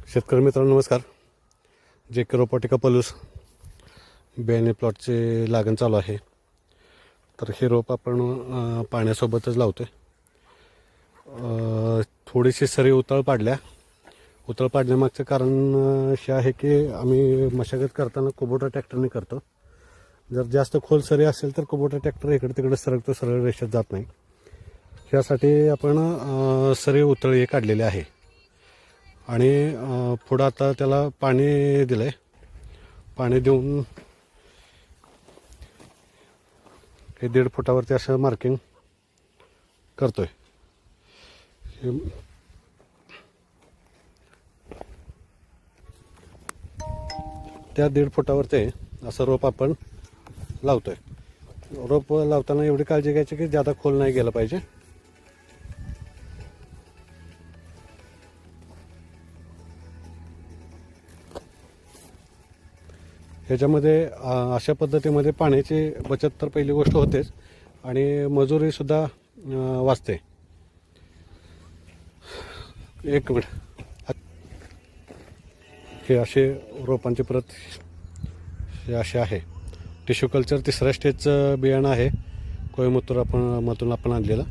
शेतकरी मित्रांनो नमस्कार. जे के रोपवाटिका पलूस बियाणे प्लॉटचे लागण चालू आहे. तर हे रोप आपण पाण्यासोबतच लावतो आहे. थोडीशी सरी उतळ पाडण्यामागचं कारण हे आहे की आम्ही मशागत करताना कुबोटा ट्रॅक्टरने करतो. जर जास्त खोल सरी असेल तर कुबोटा ट्रॅक्टर इकडे तिकडे सरकतो, सरळ रेषेत जात नाही. ह्यासाठी आपण सरी उतळी काढलेली आहे आणि पुढं आता त्याला पाणी दिलं आहे. पाणी देऊन हे 1.5 फुटावरती असं मार्किंग करतो आहे. त्या 1.5 फुटावरती असं रोप आपण लावतो आहे. रोप लावताना एवढी काळजी घ्यायची की जादा खोल नाही गेलं पाहिजे. ह्याच्यामध्ये अशा पद्धतीमध्ये पाण्याची बचत तर पहिली गोष्ट होतेच आणि मजुरीसुद्धा वाचते. एक मिनिट. हे असे रोपांची प्रत हे असे आहे. टिश्यू कल्चर 3ऱ्या स्टेजचं बियाणं आहे. कोयमुत्तूर आपण आणलेलं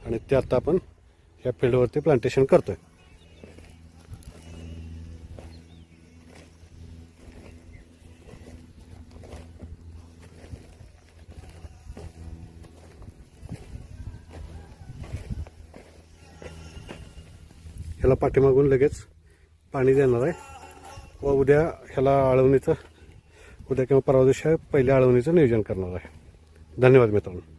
आणि ते आता आपण ह्या फील्डवरती प्लांटेशन करतो आहे. ह्याला पाठीमागून लगेच पाणी देणार आहे व उद्या ह्याला उद्या किंवा परवा दिवशी पहिल्या आळवणीचं नियोजन करणार आहे. धन्यवाद मित्रांनो.